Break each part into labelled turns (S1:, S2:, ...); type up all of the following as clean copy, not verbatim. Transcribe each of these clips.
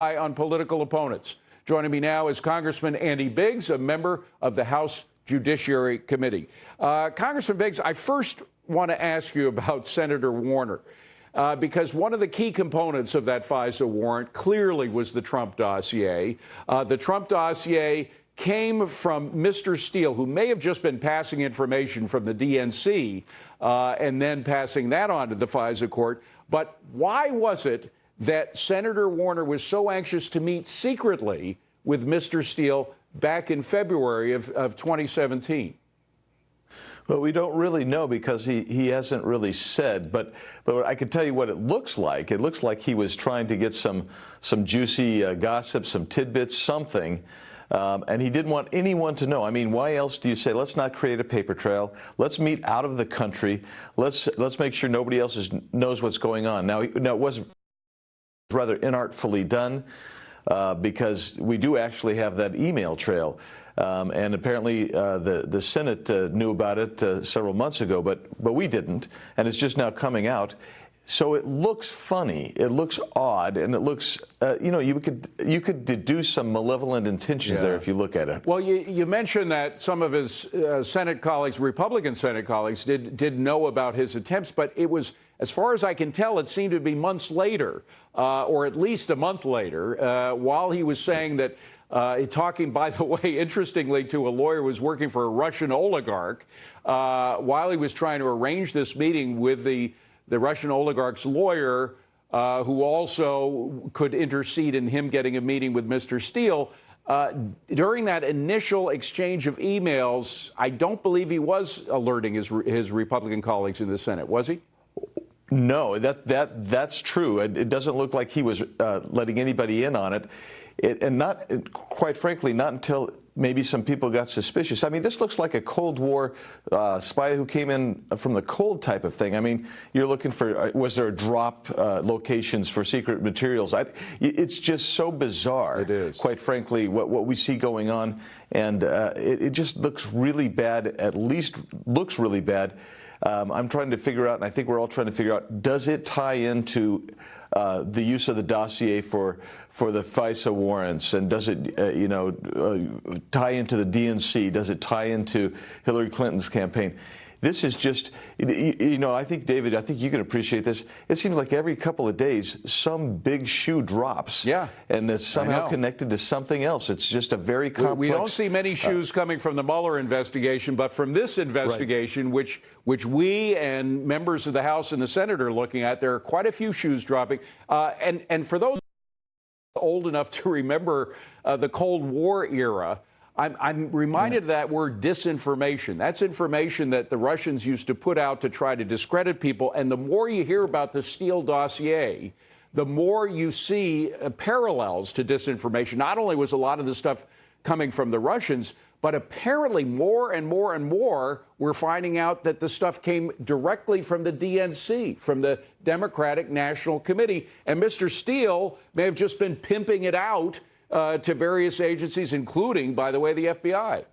S1: on political opponents. Joining me now is Congressman Andy Biggs, a member of the House Judiciary Committee. Congressman Biggs, I first want to ask you about Senator Warner, because one of the key components of that FISA warrant clearly was the Trump dossier. The Trump dossier came from Mr. Steele, who may have just been passing information from the DNC and then passing that on to the FISA court. But why was it that Senator Warner was so anxious to meet secretly with Mr. Steele back in February of 2017?
S2: Well, we don't really know because he hasn't really said, but I can tell you what it looks like. It looks like he was trying to get some juicy gossip, some tidbits, something, and he didn't want anyone to know. I mean, why else do you say, let's not create a paper trail, let's meet out of the country, let's make sure nobody else knows what's going on. Now, it was rather inartfully done because we do actually have that email trail. And apparently the Senate knew about it several months ago, but we didn't, and it's just now coming out. So it looks funny, it looks odd, and it looks, you could deduce some malevolent intentions there if you look at it.
S1: Well, you mentioned that some of his Senate colleagues, Republican Senate colleagues, did know about his attempts, but it was, as far as I can tell, it seemed to be months later, or at least a month later, while he was saying that, talking, by the way, interestingly, to a lawyer who was working for a Russian oligarch, while he was trying to arrange this meeting with the Russian oligarch's lawyer, who also could intercede in him getting a meeting with Mr. Steele. During that initial exchange of emails, I don't believe he was alerting his Republican colleagues in the Senate, was he?
S2: No, that's true. It doesn't look like he was letting anybody in on it. And not, quite frankly, not until maybe some people got suspicious. I mean, this looks like a Cold War spy who came in from the cold type of thing. I mean, you're looking for, was there drop locations for secret materials? It's just so bizarre.
S1: It is.
S2: Quite frankly, what we see going on. And it just looks really bad, at least looks really bad. I'm trying to figure out, and I think we're all trying to figure out, does it tie into the use of the dossier for the FISA warrants, and does it, tie into the DNC? Does it tie into Hillary Clinton's campaign? This is just, I think, David, I think you can appreciate this. It seems like every couple of days, some big shoe drops.
S1: Yeah.
S2: And it's somehow connected to something else. It's just a very complex.
S1: We don't see many shoes coming from the Mueller investigation, but from this investigation, which we and members of the House and the Senate are looking at, there are quite a few shoes dropping. And for those old enough to remember the Cold War era, I'm reminded of that word disinformation. That's information that the Russians used to put out to try to discredit people. And the more you hear about the Steele dossier, the more you see parallels to disinformation. Not only was a lot of the stuff coming from the Russians, but apparently more and more and more we're finding out that the stuff came directly from the DNC, from the Democratic National Committee. And Mr. Steele may have just been pimping it out to various agencies, including, by the way, the FBI.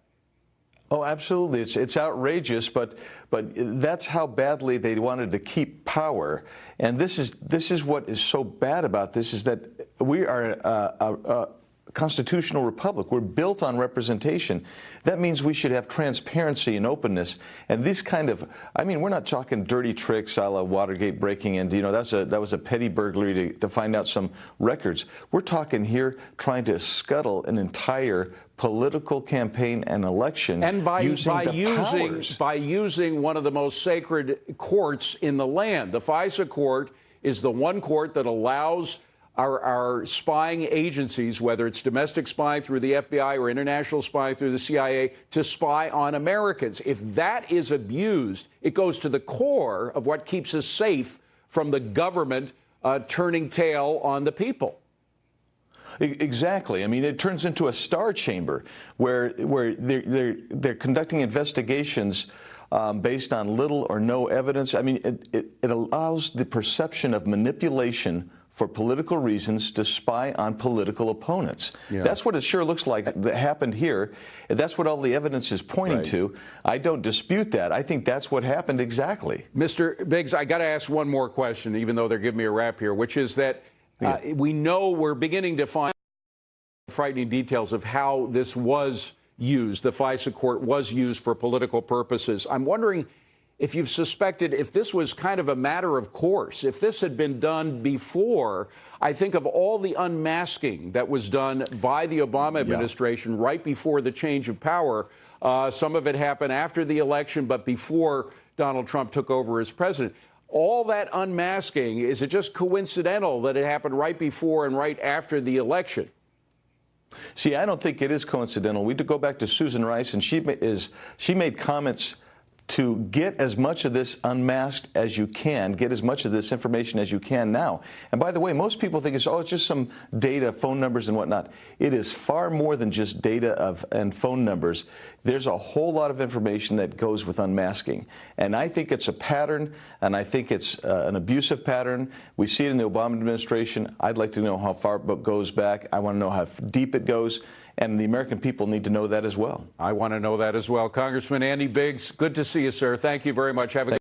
S2: Oh, absolutely. It's outrageous, but that's how badly they wanted to keep power. And this is what is so bad about this, is that we are a constitutional republic. We're built on representation. That means we should have transparency and openness. And this kind of, I mean, we're not talking dirty tricks a la Watergate breaking in. That was a petty burglary to find out some records. We're talking here trying to scuttle an entire political campaign and election, and by
S1: using one of the most sacred courts in the land. The FISA court is the one court that allows our spying agencies, whether it's domestic spying through the FBI or international spying through the CIA, to spy on Americans. If that is abused, it goes to the core of what keeps us safe from the government turning tail on the people.
S2: Exactly. I mean, it turns into a star chamber where they're conducting investigations based on little or no evidence. I mean, it allows the perception of manipulation for political reasons to spy on political opponents. Yeah. That's what it sure looks like that happened here. That's what all the evidence is pointing to. I don't dispute that. I think that's what happened exactly.
S1: Mr. Biggs, I got to ask one more question, even though they're giving me a rap here, which is that We know we're beginning to find frightening details of how this was used. The FISA court was used for political purposes. I'm wondering if you've suspected if this was kind of a matter of course, if this had been done before. I think of all the unmasking that was done by the Obama administration right before the change of power. Some of it happened after the election, but before Donald Trump took over as president. All that unmasking, is it just coincidental that it happened right before and right after the election?
S2: See, I don't think it is coincidental. We go back to Susan Rice, and she made comments to get as much of this unmasked as you can, get as much of this information as you can now. And by the way, most people think it's just some data, phone numbers and whatnot. It is far more than just data and phone numbers. There's a whole lot of information that goes with unmasking. And I think it's a pattern, and I think it's an abusive pattern. We see it in the Obama administration. I'd like to know how far it goes back. I want to know how deep it goes. And the American people need to know that as well.
S1: I want to know that as well. Congressman Andy Biggs, good to see you, sir. Thank you very much. Have a good